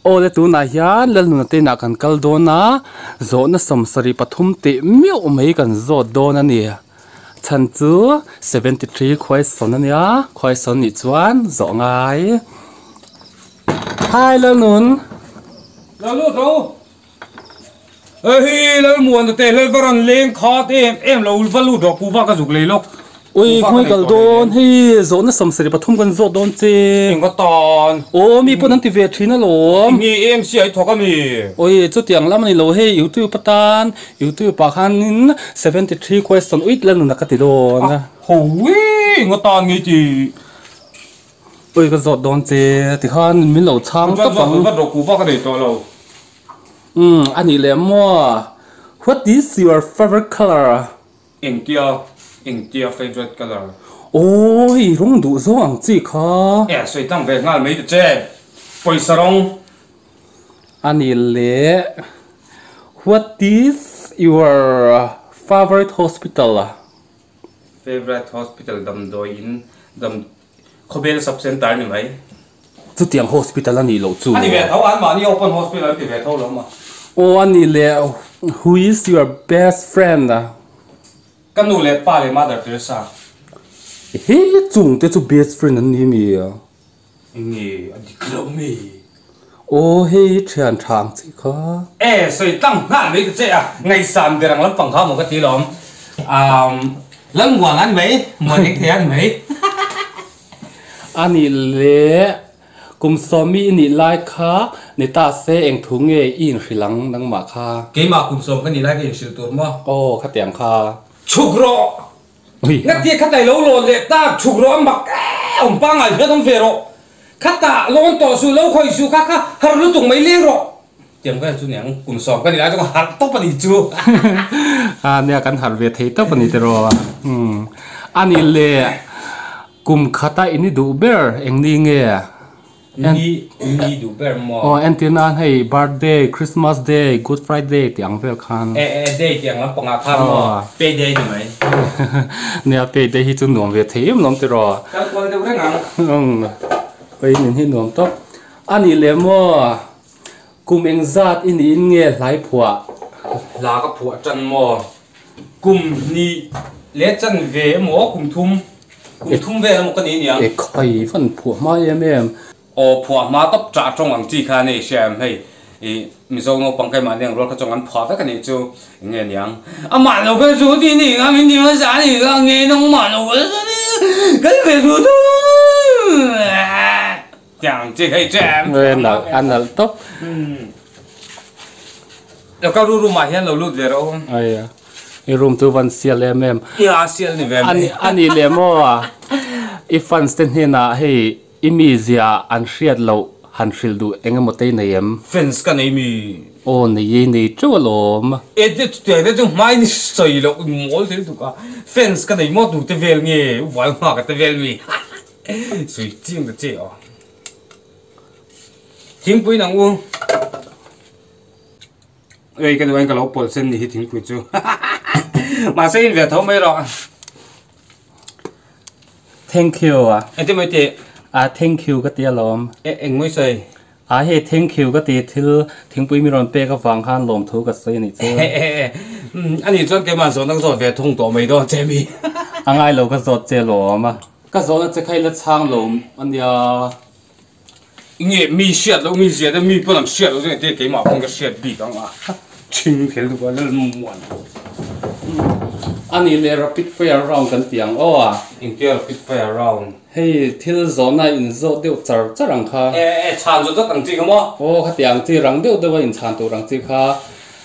ô le tu na hian lel nu te na kan kal do na zo na samsari pathum te miu mai kan zo do na ni chan chu 73 khoi son ania khoi son ni chuan zo ngai hai lel nun lel lu ro hi lel muan te lel varan leng khat em lo valu do ku va ka zuk le lok ôi khôi cả đồn hi rõ nó sầm sệt bắt thum gần rõ đồn chứ em có tòn ô mi bữa nay thì về chuyến nó lố mi em sẽ thọ cái mi ôi chút tiếng lắm này lố hey YouTube bắt tan YouTube bạc han 73 question ít lần nữa cái đồn hôi có tòn nghe chị ôi cái rõ đồn chứ thì han mình lẩu chăng các bạn bắt đầu cú vào cái này cho lâu anh ấy làm mua what is your favorite color India favorite color. Ôi, rong đủ số ang chỉ khó. Suy tăng về ngal mấy cái bồi sarong. Anh lệ. What is your favorite hospital? Favorite hospital đầm đôi in đầm Kobel sub center này mấy. Chú tiếng hospital anh lâu chú. Anh về thấu anh mà anh open hospital thì về thấu lắm mà. Oh, anh lệ. Who is your best friend? Cái nụ lệ ba lệ Mother Teresa. Hey, chúng tôi chú best friend anh mi à? Nghe anh đi kêu mi. Oh, hey, chuyện thằng gì khó? Suy tăng ngal mấy cái ngày sáng để rằng lắm bằng khám một cái tí lắm. Lắm hoàng anh mấy, mà những thế anh mấy. Anh lệ. Cùng so mi ni like kha, ni ta se eng thu nge in khilang nang ma kha. Cái mà cùng so cái này là cái sự tốt mà. Oh, khát tiếng kha. Chúc rõ. Ngắt tiệt khát tay lâu rồi lệ ta chúc rõ mặc ông ba ngày hết ông về rồi. Khát ta lâu tỏ su lâu khơi su khát khát har lu tung mấy liêng rồi. Tiếng cái chú nhàng cùng so cái này là cho hạt tóc vào đi chú. Nè kan har ve thei tóc vào đi rồi. Anh lệ cùng khát ta ini du ber eng ni nge. Ni du ber mo. Oh, antina hey birthday, Christmas day, Good Friday tiếng vel khan. Day tiếng lắm bằng khăn mo. Payday thì mấy. Nè payday hi chu nuam ve thei nom ti ro. Cái quan đâu đấy ngang. Bây mình hi nuam to. Ani le mo cùng eng zat ini in nge lai phua. Là cái phua chân mo. Cùng ni lẽ chân về mo cùng thum về là một cái gì nhỉ? Khoi phân phua mai em. Phua mà tóc trả trong hàng chi khá này xem hay mình dùng nó bằng cái mà nè rồi cái trong ăn phua cái này chú nghe nhàng mà nó cái chú đi nè mình đi mà sáng thì nghe nó mà nó cái về chú thôi chẳng chỉ hay xem Nên là ăn là tốt. Đâu có ru mà hiện là lút về đâu Ai à, cái room tu văn siêu em. Yeah, siêu này về Anh lệ mo if fans tên hiện na hey imizia an shiat lo han shil du engem mo te nei em fans cái này mi o nei nei chu lom edit thế chứ mai ni soi lo mol thế tu cả fans cái này mo tu te vel nghe vai ma cái te vel mi sui chiang de che o thing pui nang u cái này cái lo pol sen ni thing pui chu mà sẽ về thấu mấy rồi thank you à anh mới thế thank you cái tia lom anh mới xây hey thank you cái tia thil thing pui mi ron pe ka wang han lom thu ka sei ni chu anh ấy chọn cái mà số năng rồi về thông tổ mấy đó chế mi angai lo ka zot che lom ka zot na che khai la chang lom an ya nghe mi sẹt đâu mi sẹt đâu mi不能sẹt đâu cái mà không cái sẹt bị đó mà chính thế được gọi là muộn anh lệ rapid fire round kan tiang o India rapid fire round hey thil zona in zo deu char charang kha chan zo tang chi kamo o kha tiang chi rang deu deu in chan tu rang chi kha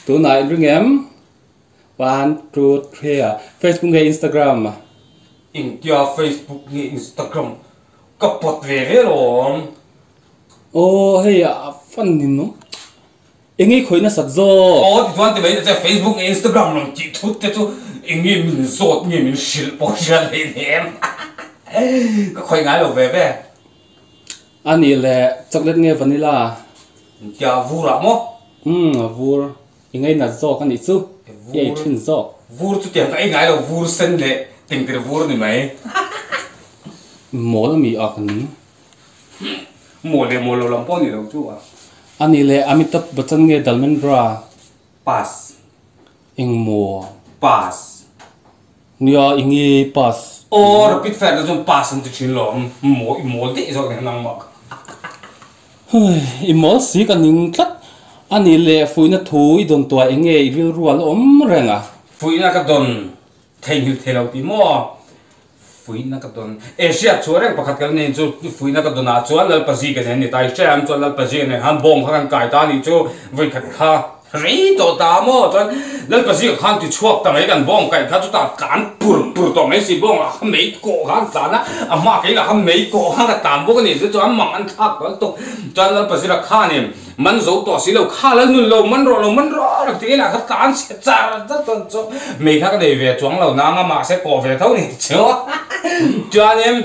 tu nai ring em 1 2 3 Facebook nge Instagram India Facebook nghe Instagram kapot về rồi o hey fan din no engi khoi na sat zo thì toàn thì mấy cái Facebook Instagram làm chị thút thế chú nghe mình sốt nghe mình xịt bỏ ra lên em có khơi ngái về về anh lệ chocolate nge vanilla India vu lắm á vur engai na zo kan ni chu ye thin zo vu chú tiền cái ngái là vu sen lệ tình từ vu này mấy mo la mi a kan mùa lệ mùa lâu lắm bao nhiêu đâu chú à ani le Amitabh Bachchan nge Dharmendra pass ingmo pass nia ingi pass or repeat fair jom pass into chin lo mo de zo nang mak imol si kan ning tlat ani le fuina thui don tua enge ril rual renga fuina ka don thei thelo ti mo fuina ka don Asia choreng pakhat kal ne chu fuina ka don a chuan lal pazi ka ne tai cham chuan lal pazi ne han bom khan kai ta ni chu voi khat kha rei to ta mo chuan lal pazi khan ti chuak ta mai kan bom kai kha chu ta kan pur to mai si bom a mei ko khan sa na a ma ke la han mei ko khan ka tam bo ka ni chu chuan mang an thak kal to chuan lal pazi la kha ne man zo to si lo kha lal nun lo man ro ra ti na kha kan se cha ta ton chu mei kha ka dei ve chuang lo na ma se ko ve thau ni chu chuan em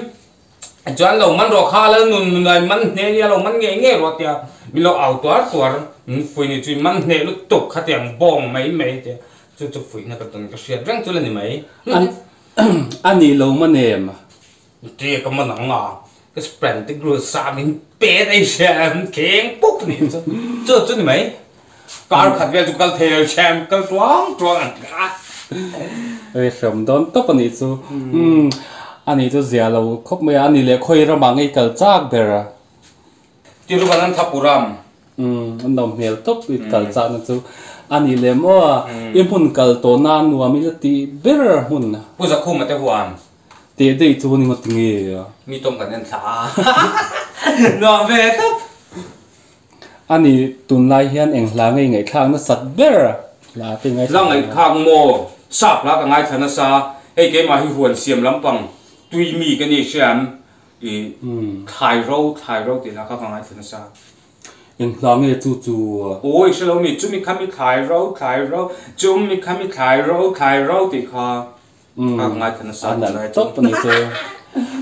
chuan lo man ro kha lal nun nai man ne ya lo man nge ro tia mi lo au tuar fui ni chu man ne lu tuk kha tiang bong mai te chu fui na ka ton ka sia rang chu le ni mai ani lo manem ti ka man nga cái sprint cái group sa mình bé đây xem kén bốc này cho ni mấy cả khát về chụp cái theo xem cái toán cả ê sớm đón tóc anh chú anh chú già lâu khóc mấy anh lệ khơi ra bằng cái cờ chắc bèra tiêu lúc anh thắp puram anh đồng hiểu tóc cái cờ chắc anh chú anh lệ mua em hun cờ tổ nan nuông mi ti bèra hun bây giờ không mà tiêu hoàn thế đây chú ni một tiếng mi tôm cái nên thả nó về tóc anh tuần lai hiền anh là ngày khang nó sạch bèra là tiếng ngày là ngày khang mồ sắp là cái ngày thằng nó sa hay cái mà hi huân xiêm lắm bằng tùy mi cái này xem thái rau thì là các ngày thằng nó sa anh là ngày chú ôi sao mi chú mi khăm mi thái rau chú mi khăm mi thái rau thì kha các ngày thằng nó sa anh tốt anh chú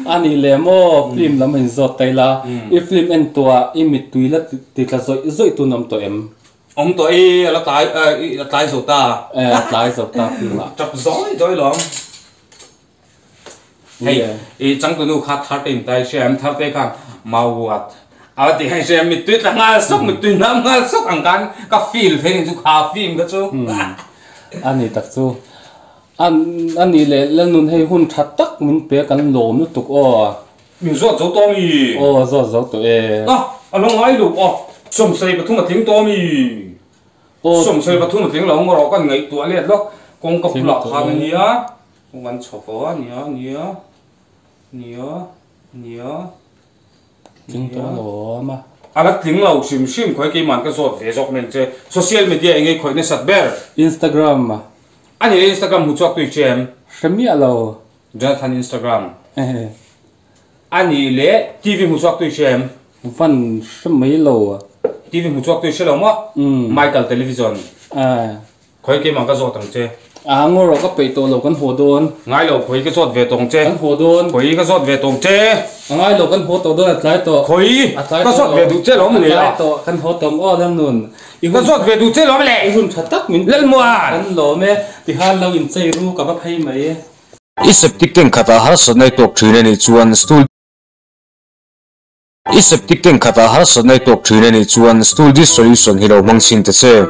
anh lệ mo phim làm hình giọt tay là if phim anh tua imit tùy là thì là rồi tu nằm tụi em ông tôi là tái số ta tái rồi ta phim là chập giỏi lắm hay chẳng có nụ khát thắt tìm tay xem thắt tay khang mau vặt thì hay xem mình tuyệt là ngal sốc mình tuyệt là ngal sốc hàng can các phim thế nên chú khá phim cái chú anh ấy đặc chú anh ấy là nun hay hun chặt tắc mình bé cái lỗ nó tục mình rót dấu to mi rót tụi anh nói ai lục sum xây bắt thùng một tiếng to mi sum xây bắt thùng một tiếng là ông rõ cái ngày tuổi liệt đó con cặp lọ hàng nhía con ăn chọc phở nhía tiếng to lỗ mà là tiếng lẩu sim khói cái màn cái rót về rót mình chơi social media anh ấy khói nó sạch bể Instagram mà anh ấy Instagram hút chọc tùy xem xem mi alo ra thành Instagram anh ấy lẽ TV hút chọc tùy xem văn xem mấy lầu TV hút chọc tùy xem mà Michael Television khói cái màn cái rót thằng chơi ngô rồi có bị tổ lầu con hồ đôn ngay lầu khói cái rót về tông chơi con hồ đôn khói cái rót về tông chơi ngay lầu con hồ tổ đôn lại tổ khói cái rót về tông chơi lắm mình lại tổ con hồ tông lắm luôn cái rót về tông chơi lắm mình lại hun chặt tắc mình lên mua con lỗ mẹ thì hai lâu in chơi ru cả bắp hay mấy Iseptic ken khata har sonai tok thine ni chuan stool Iseptic ken khata har sonai tok thine ni chuan stool dis solution hilo mangsin te che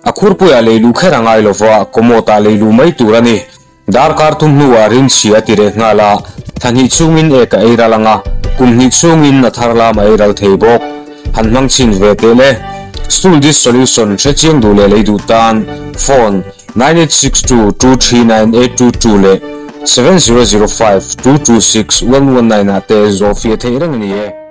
akhur pu ya leilu kherangai lova komota leilu mai turani dar kar tum nuwa rin chia tire ngala thani chungin eka eira langa kumni chungin atharla mai ral theibok han mangchin ve tele stool dis solution chechiang du le leidu tan phone 9862239822 le 7005226119 ate zofia theirang ni e